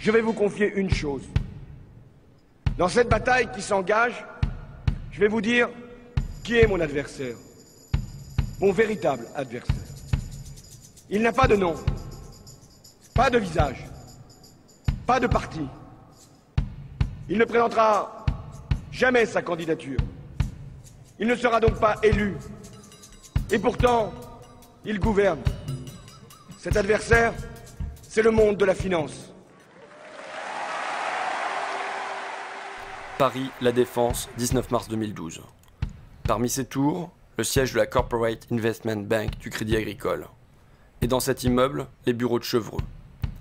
je vais vous confier une chose. Dans cette bataille qui s'engage, je vais vous dire qui est mon adversaire, mon véritable adversaire. Il n'a pas de nom, pas de visage, pas de parti. Il ne présentera jamais sa candidature. Il ne sera donc pas élu. Et pourtant, il gouverne. Cet adversaire, c'est le monde de la finance. Paris, La Défense, 19 mars 2012. Parmi ces tours, le siège de la Corporate Investment Bank du Crédit Agricole. Et dans cet immeuble, les bureaux de Chevreux,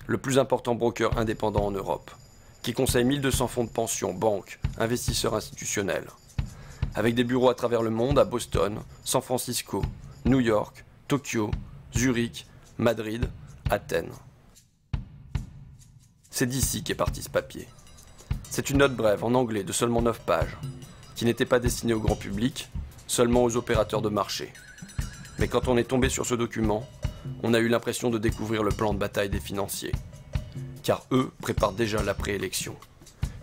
le plus important broker indépendant en Europe, qui conseille 1200 fonds de pension, banques, investisseurs institutionnels. Avec des bureaux à travers le monde, à Boston, San Francisco, New York, Tokyo, Zurich, Madrid, Athènes. C'est d'ici qu'est parti ce papier. C'est une note brève en anglais de seulement 9 pages, qui n'était pas destinée au grand public, seulement aux opérateurs de marché. Mais quand on est tombé sur ce document, on a eu l'impression de découvrir le plan de bataille des financiers. Car eux préparent déjà la préélection.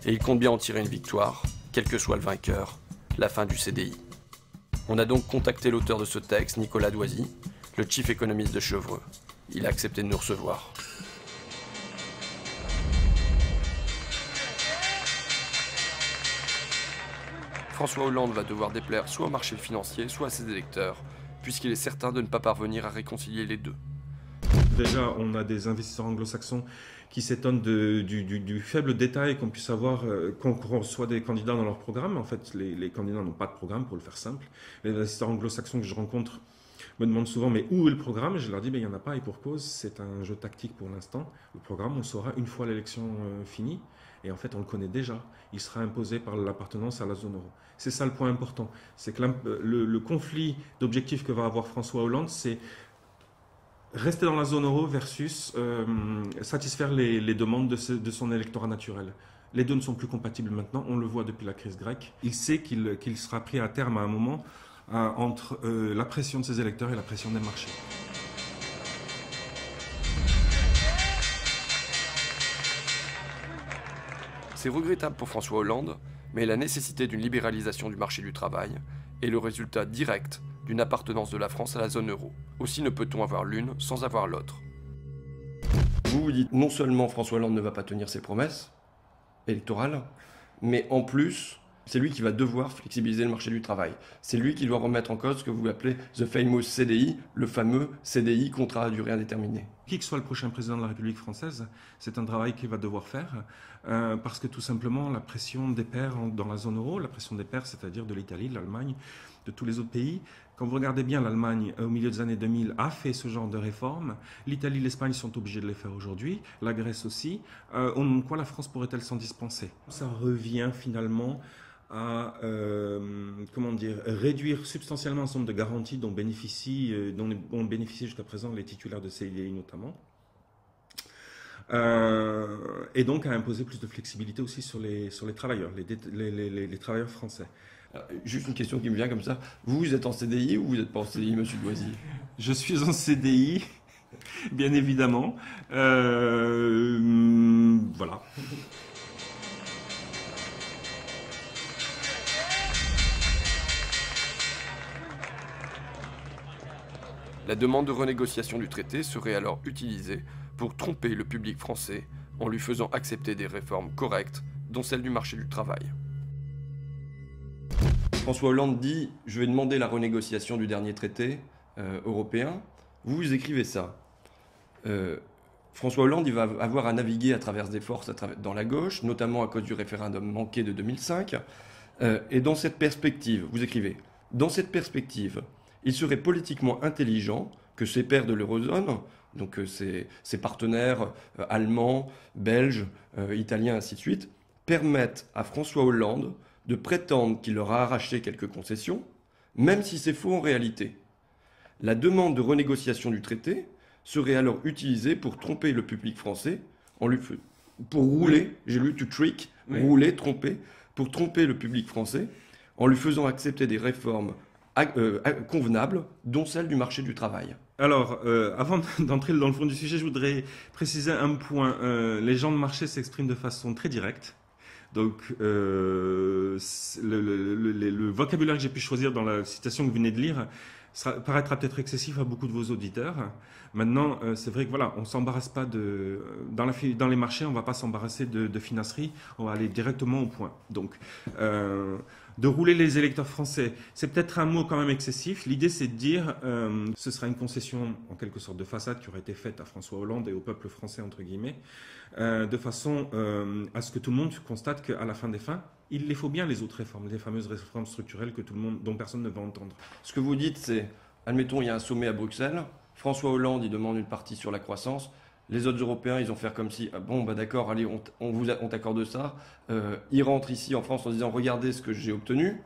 Et ils comptent bien en tirer une victoire, quel que soit le vainqueur, la fin du CDI. On a donc contacté l'auteur de ce texte, Nicolas Doisy, le chief économiste de Chevreux. Il a accepté de nous recevoir. François Hollande va devoir déplaire soit au marché financier, soit à ses électeurs, puisqu'il est certain de ne pas parvenir à réconcilier les deux. Déjà, on a des investisseurs anglo-saxons qui s'étonnent du faible détail qu'on puisse avoir, qu'on reçoit des candidats dans leur programme. En fait, les candidats n'ont pas de programme, pour le faire simple. Les investisseurs anglo-saxons que je rencontre me demandent souvent, mais où est le programme? Je leur dis, il n'y en a pas, et pour cause, c'est un jeu tactique pour l'instant. Le programme, on saura une fois l'élection finie, et en fait, on le connaît déjà. Il sera imposé par l'appartenance à la zone euro. C'est ça le point important. C'est que le conflit d'objectifs que va avoir François Hollande, c'est rester dans la zone euro versus satisfaire les demandes de son électorat naturel. Les deux ne sont plus compatibles maintenant, on le voit depuis la crise grecque. Il sait qu'il sera pris à terme à un moment entre la pression de ses électeurs et la pression des marchés. C'est regrettable pour François Hollande, mais la nécessité d'une libéralisation du marché du travail est le résultat direct d'une appartenance de la France à la zone euro. Aussi ne peut-on avoir l'une sans avoir l'autre. Vous vous dites non seulement François Hollande ne va pas tenir ses promesses électorales, mais en plus, c'est lui qui va devoir flexibiliser le marché du travail. C'est lui qui doit remettre en cause ce que vous appelez the famous CDI, le fameux CDI, contrat à durée indéterminée. Qui que soit le prochain président de la République française, c'est un travail qu'il va devoir faire, parce que tout simplement la pression des pairs dans la zone euro, la pression des pairs, c'est-à-dire de l'Italie, de l'Allemagne, de tous les autres pays. Quand vous regardez bien, l'Allemagne, au milieu des années 2000, a fait ce genre de réformes. L'Italie, l'Espagne sont obligés de les faire aujourd'hui, la Grèce aussi. Au nom de quoi la France pourrait-elle s'en dispenser? Ça revient finalement à réduire substantiellement un certain nombre de garanties dont ont bénéficié jusqu'à présent les titulaires de CDI notamment. Et donc à imposer plus de flexibilité aussi sur les travailleurs, les travailleurs français. Alors, juste une question qui me vient comme ça. Vous êtes en CDI ou vous n'êtes pas en CDI, monsieur Doisy? Je suis en CDI, bien évidemment. Voilà. La demande de renégociation du traité serait alors utilisée pour tromper le public français en lui faisant accepter des réformes correctes, dont celle du marché du travail. François Hollande dit « Je vais demander la renégociation du dernier traité européen ». Vous écrivez ça. François Hollande il va avoir à naviguer à travers des forces dans la gauche, notamment à cause du référendum manqué de 2005. Et dans cette perspective, vous écrivez « Dans cette perspective, il serait politiquement intelligent que ses pairs de l'eurozone, donc ses partenaires allemands, belges, italiens, ainsi de suite, permettent à François Hollande de prétendre qu'il leur a arraché quelques concessions, même si c'est faux en réalité. La demande de renégociation du traité serait alors utilisée pour tromper le public français, pour rouler, j'ai lu to trick, rouler, tromper, pour tromper le public français, en lui faisant accepter des réformes convenables, dont celle du marché du travail. Alors, avant d'entrer dans le fond du sujet, je voudrais préciser un point. Les gens de marché s'expriment de façon très directe. Donc, le vocabulaire que j'ai pu choisir dans la citation que vous venez de lire paraîtra peut-être excessif à beaucoup de vos auditeurs. Maintenant, c'est vrai que voilà, on s'embarrasse pas dans les marchés, on va pas s'embarrasser de finasserie, on va aller directement au point. Donc, de rouler les électeurs français, c'est peut-être un mot quand même excessif. L'idée, c'est de dire, ce sera une concession en quelque sorte de façade qui aurait été faite à François Hollande et au peuple français entre guillemets, de façon à ce que tout le monde constate qu'à la fin des fins, il les faut bien les autres réformes, les fameuses réformes structurelles dont personne ne va entendre. Ce que vous dites, c'est, admettons, il y a un sommet à Bruxelles, François Hollande, il demande une partie sur la croissance, les autres Européens, ils vont faire comme si, ah bon, bah d'accord, allez, on t'accorde ça, ils rentrent ici en France en disant, regardez ce que j'ai obtenu,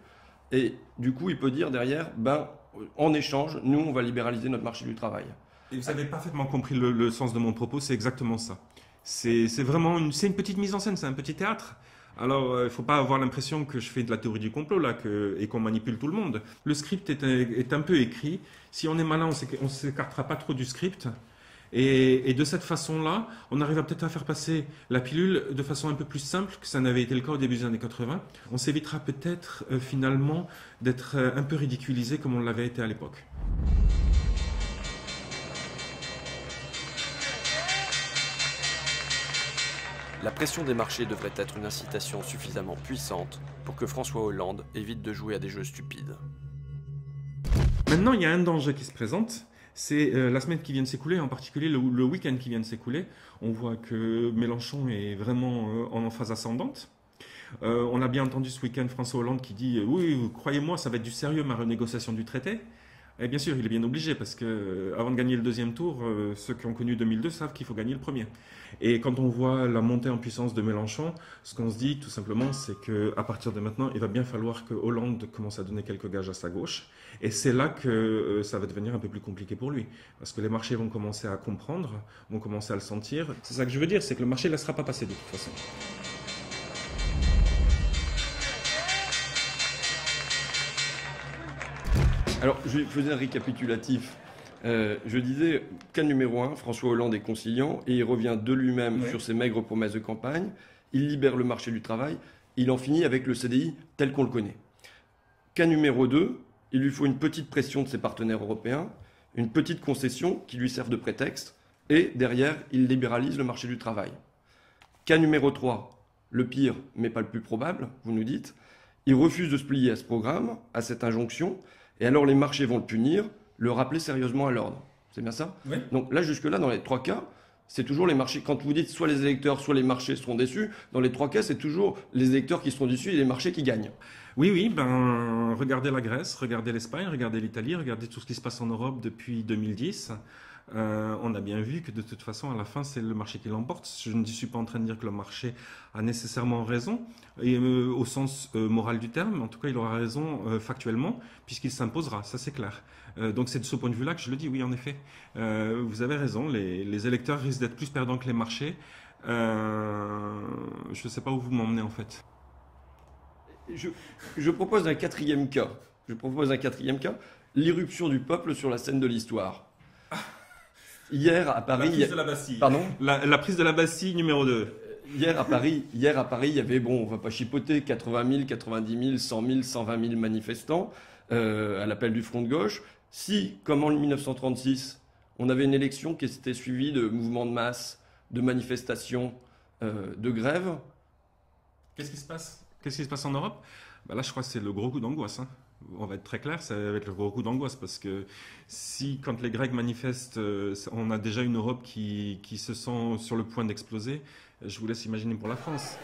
et du coup, il peut dire derrière, ben, en échange, nous, on va libéraliser notre marché du travail. Et vous avez parfaitement compris le sens de mon propos, c'est exactement ça. C'est vraiment une petite mise en scène, c'est un petit théâtre. Alors, il ne faut pas avoir l'impression que je fais de la théorie du complot là, et qu'on manipule tout le monde. Le script est un peu écrit. Si on est malin, on ne s'écartera pas trop du script. Et de cette façon-là, on arrive peut-être à faire passer la pilule de façon un peu plus simple que ça n'avait été le cas au début des années 80. On s'évitera peut-être finalement d'être un peu ridiculisé comme on l'avait été à l'époque. La pression des marchés devrait être une incitation suffisamment puissante pour que François Hollande évite de jouer à des jeux stupides. Maintenant, il y a un danger qui se présente. C'est la semaine qui vient de s'écouler, en particulier le week-end qui vient de s'écouler. On voit que Mélenchon est vraiment en phase ascendante. On a bien entendu ce week-end François Hollande qui dit « Oui, croyez-moi, ça va être du sérieux ma renégociation du traité ». Et bien sûr, il est bien obligé parce que avant de gagner le deuxième tour, ceux qui ont connu 2002 savent qu'il faut gagner le premier. Et quand on voit la montée en puissance de Mélenchon, ce qu'on se dit tout simplement, c'est qu'à partir de maintenant, il va bien falloir que Hollande commence à donner quelques gages à sa gauche. Et c'est là que ça va devenir un peu plus compliqué pour lui. Parce que les marchés vont commencer à comprendre, vont commencer à le sentir. C'est ça que je veux dire, c'est que le marché ne laissera pas passer de toute façon. Alors, je faisais un récapitulatif. Je disais, cas numéro 1, François Hollande est conciliant et il revient de lui-même sur ses maigres promesses de campagne. Il libère le marché du travail. Il en finit avec le CDI tel qu'on le connaît. Cas numéro 2, il lui faut une petite pression de ses partenaires européens, une petite concession qui lui serve de prétexte, et derrière, il libéralise le marché du travail. Cas numéro 3, le pire, mais pas le plus probable, vous nous dites, il refuse de se plier à ce programme, à cette injonction, et alors les marchés vont le punir, le rappeler sérieusement à l'ordre. C'est bien ça? Oui. Donc là, jusque-là, dans les trois cas, c'est toujours les marchés. Quand vous dites soit les électeurs, soit les marchés seront déçus, dans les trois cas, c'est toujours les électeurs qui seront déçus et les marchés qui gagnent. Oui, ben, regardez la Grèce, regardez l'Espagne, regardez l'Italie, regardez tout ce qui se passe en Europe depuis 2010. On a bien vu que de toute façon, à la fin, c'est le marché qui l'emporte. Je ne suis pas en train de dire que le marché a nécessairement raison, et, au sens moral du terme, en tout cas, il aura raison factuellement, puisqu'il s'imposera, ça c'est clair. Donc c'est de ce point de vue-là que je le dis, oui, en effet. Vous avez raison, les électeurs risquent d'être plus perdants que les marchés. Je ne sais pas où vous m'emmenez en fait. Je propose un quatrième cas. L'irruption du peuple sur la scène de l'histoire. Hier à Paris... La prise de la Bastille. Pardon ? La prise de la Bastille numéro 2. Hier à Paris, il y avait, bon, on va pas chipoter, 80 000, 90 000, 100 000, 120 000 manifestants à l'appel du Front de gauche. Si, comme en 1936, on avait une élection qui s'était suivie de mouvements de masse, de manifestations, de grèves... Qu'est-ce qui se passe ? Qu'est-ce qui se passe en Europe ? Ben là, je crois que c'est le gros coup d'angoisse. Hein. On va être très clair, ça va être le gros coup d'angoisse parce que si, quand les Grecs manifestent, on a déjà une Europe qui se sent sur le point d'exploser, je vous laisse imaginer pour la France.